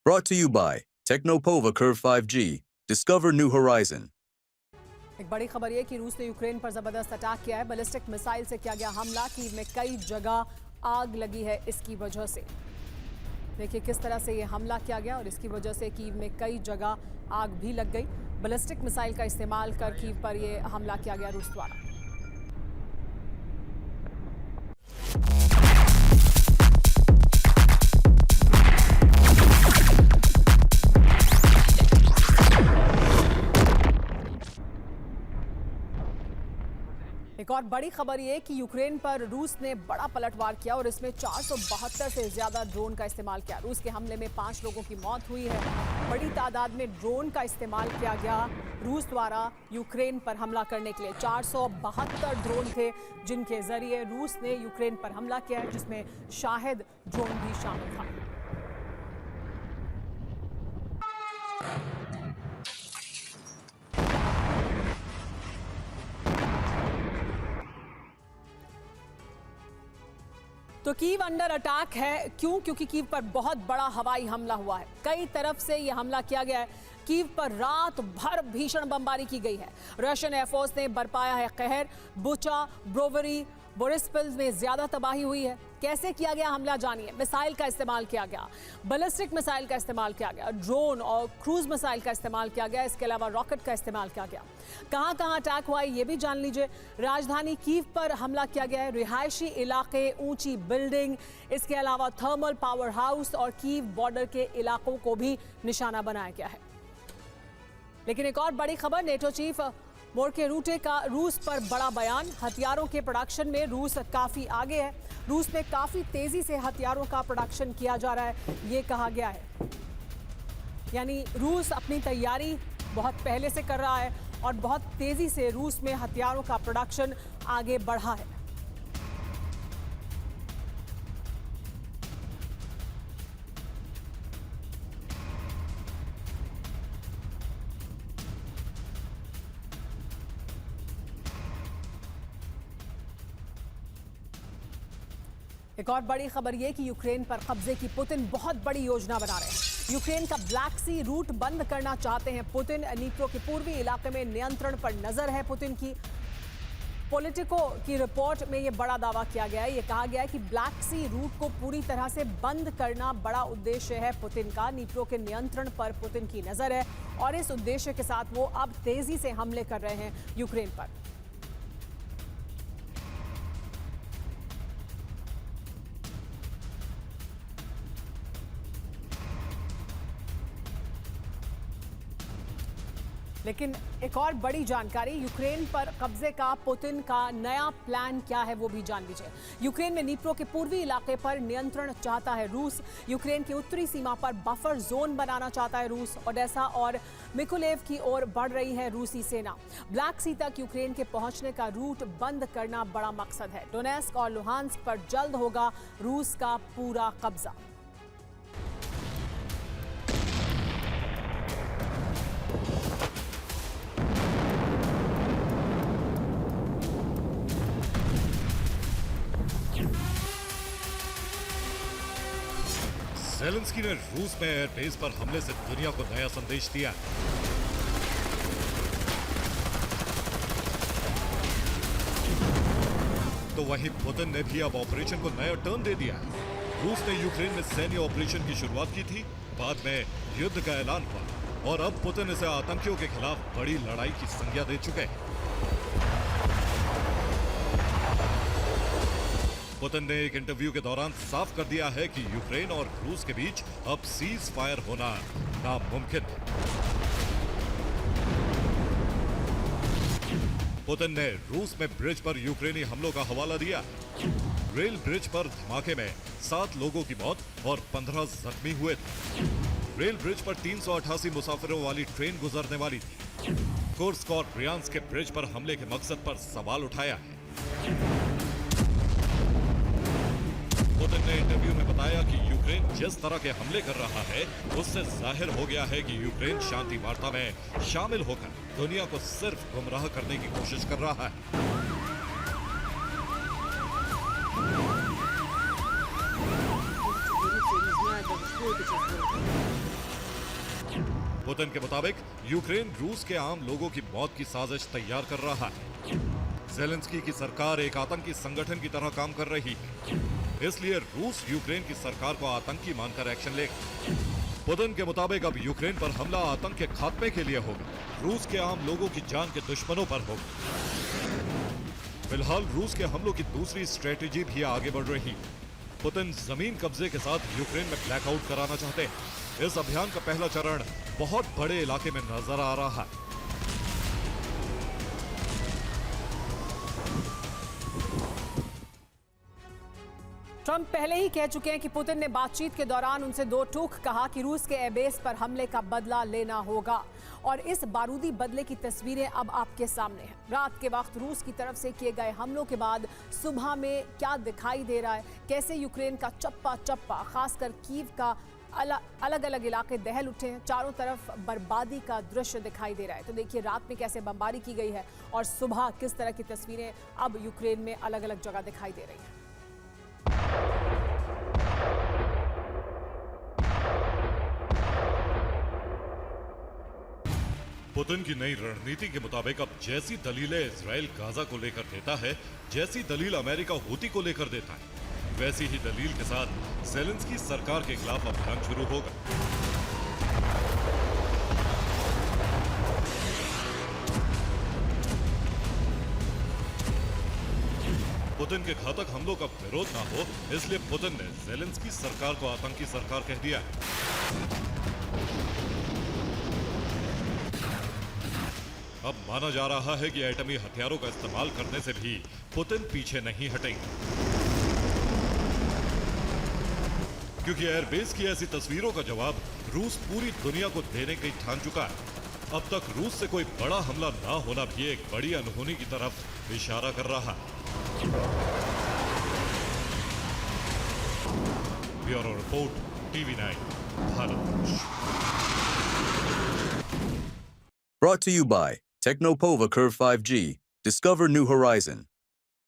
Brought to you by Technopova Curve 5G. Discover new horizon. एक बड़ी खबर ये कि रूस ने यूक्रेन पर जबरदस्त अटैक किया है। बैलिस्टिक मिसाइल से किया गया हमला। कीव में कई जगह आग लगी है इसकी वजह से। देखिए किस तरह से ये हमला किया गया और इसकी वजह से कीव में कई जगह आग भी लग गई। बैलिस्टिक मिसाइल का इस्तेमाल कर कीव पर ये हमला किया गया रूस द्वारा। एक और बड़ी खबर ये कि यूक्रेन पर रूस ने बड़ा पलटवार किया और इसमें 472 से ज्यादा ड्रोन का इस्तेमाल किया। रूस के हमले में 5 लोगों की मौत हुई है। बड़ी तादाद में ड्रोन का इस्तेमाल किया गया रूस द्वारा यूक्रेन पर हमला करने के लिए। 472 ड्रोन थे जिनके जरिए रूस ने यूक्रेन पर हमला किया है, जिसमें शाहिद ड्रोन भी शामिल था। तो कीव अंडर अटैक है। क्यों? क्योंकि कीव पर बहुत बड़ा हवाई हमला हुआ है। कई तरफ से यह हमला किया गया है। कीव पर रात भर भीषण बमबारी की गई है। रशियन एयरफोर्स ने बरपाया है कहर। बुचा, ब्रोवरी, बोरिस्पल में ज्यादा तबाही हुई है। कैसे किया गया हमला जानिए। मिसाइल का इस्तेमाल किया गया, बैलिस्टिक मिसाइल का इस्तेमाल किया गया, ड्रोन और क्रूज मिसाइल का इस्तेमाल किया गया। इसके अलावा रॉकेट का इस्तेमाल किया गया। कहां कहां अटैक हुआ ये भी जान लीजिए। राजधानी कीव पर हमला किया गया है। रिहायशी इलाके, ऊंची बिल्डिंग, इसके अलावा थर्मल पावर हाउस और कीव बॉर्डर के इलाकों को भी निशाना बनाया गया है। लेकिन एक और बड़ी खबर, नेटो चीफ मोर्के रूटे का रूस पर बड़ा बयान। हथियारों के प्रोडक्शन में रूस काफी आगे है। रूस में काफी तेजी से हथियारों का प्रोडक्शन किया जा रहा है, ये कहा गया है। यानी रूस अपनी तैयारी बहुत पहले से कर रहा है और बहुत तेजी से रूस में हथियारों का प्रोडक्शन आगे बढ़ा है। एक और बड़ी खबर यह कि यूक्रेन पर कब्जे की पुतिन बहुत बड़ी योजना बना रहे हैं। यूक्रेन का ब्लैक सी रूट बंद करना चाहते हैं पुतिन। नीप्रो के पूर्वी इलाके में नियंत्रण पर नजर है पुतिन की। पॉलिटिको की रिपोर्ट में यह बड़ा दावा किया गया है। यह कहा गया है कि ब्लैक सी रूट को पूरी तरह से बंद करना बड़ा उद्देश्य है पुतिन का। नीप्रो के नियंत्रण पर पुतिन की नजर है और इस उद्देश्य के साथ वो अब तेजी से हमले कर रहे हैं यूक्रेन पर। लेकिन एक और बड़ी जानकारी, यूक्रेन पर कब्जे का पुतिन का नया प्लान क्या है वो भी जान लीजिए। यूक्रेन में नीप्रो के पूर्वी इलाके पर नियंत्रण चाहता है रूस। यूक्रेन की उत्तरी सीमा पर बफर जोन बनाना चाहता है रूस। ओडेसा और मिकोलेव की ओर बढ़ रही है रूसी सेना। ब्लैक सी तक यूक्रेन के पहुंचने का रूट बंद करना बड़ा मकसद है। डोनेस्क और लुहांस्क पर जल्द होगा रूस का पूरा कब्जा। ज़ेलेंस्की ने रूस में एयरबेस पर हमले से दुनिया को नया संदेश दिया। तो वहीं पुतिन ने भी अब ऑपरेशन को नया टर्न दे दिया। रूस ने यूक्रेन में सैन्य ऑपरेशन की शुरुआत की थी, बाद में युद्ध का ऐलान हुआ और अब पुतिन इसे आतंकियों के खिलाफ बड़ी लड़ाई की संज्ञा दे चुके हैं। पुतिन ने एक इंटरव्यू के दौरान साफ कर दिया है कि यूक्रेन और रूस के बीच अब सीज फायर होना नामुमकिन है। पुतिन ने रूस में ब्रिज पर यूक्रेनी हमलों का हवाला दिया। रेल ब्रिज पर धमाके में 7 लोगों की मौत और 15 जख्मी हुए थे। रेल ब्रिज पर 388 मुसाफिरों वाली ट्रेन गुजरने वाली थी। कुर्स्क और ब्रियांस्क के ब्रिज पर हमले के मकसद पर सवाल उठाया है। पुतिन ने इंटरव्यू में बताया कि यूक्रेन जिस तरह के हमले कर रहा है उससे जाहिर हो गया है कि यूक्रेन शांति वार्ता में शामिल होकर दुनिया को सिर्फ गुमराह करने की कोशिश कर रहा है। что это сейчас было. पुतिन के मुताबिक यूक्रेन रूस के आम लोगों की मौत की साजिश तैयार कर रहा है। जेलेंस्की की सरकार एक आतंकी संगठन की तरह काम कर रही है, इसलिए रूस यूक्रेन की सरकार को आतंकी मानकर एक्शन लेगा। पुतिन के मुताबिक अब यूक्रेन पर हमला आतंक के खात्मे के लिए होगा, रूस के आम लोगों की जान के दुश्मनों पर होगा। फिलहाल रूस के हमलों की दूसरी स्ट्रेटेजी भी आगे बढ़ रही है। पुतिन जमीन कब्जे के साथ यूक्रेन में ब्लैकआउट कराना चाहते हैं। इस अभियान का पहला चरण बहुत बड़े इलाके में नजर आ रहा है। ट्रंप पहले ही कह चुके हैं कि पुतिन ने बातचीत के दौरान उनसे दो टूक कहा कि रूस के एयरबेस पर हमले का बदला लेना होगा, और इस बारूदी बदले की तस्वीरें अब आपके सामने हैं। रात के वक्त रूस की तरफ से किए गए हमलों के बाद सुबह में क्या दिखाई दे रहा है, कैसे यूक्रेन का चप्पा चप्पा खासकर कीव का अलग अलग इलाके दहल उठे हैं, चारों तरफ बर्बादी का दृश्य दिखाई दे रहा है। तो देखिए रात में कैसे बमबारी की गई है और सुबह किस तरह की तस्वीरें अब यूक्रेन में अलग अलग जगह दिखाई दे रही हैं। पुतिन की नई रणनीति के मुताबिक अब जैसी दलीलें इजराइल गाजा को लेकर देता है, जैसी दलील अमेरिका हूती को लेकर देता है, वैसी ही दलील के साथ जेलेंस्की सरकार के खिलाफ अभियान शुरू होगा। पुतिन के घातक हमलों का विरोध ना हो, इसलिए पुतिन ने जेलेंस्की सरकार को आतंकी सरकार कह दिया है। अब माना जा रहा है कि एटमी हथियारों का इस्तेमाल करने से भी पुतिन पीछे नहीं हटेंगे, क्योंकि एयरबेस की ऐसी तस्वीरों का जवाब रूस पूरी दुनिया को देने की ठान चुका है। अब तक रूस से कोई बड़ा हमला ना होना भी एक बड़ी अनहोनी की तरफ इशारा कर रहा है। Bureau report, TV9 Bharat. Brought to you by Technopova Curve 5G. Discover new horizon.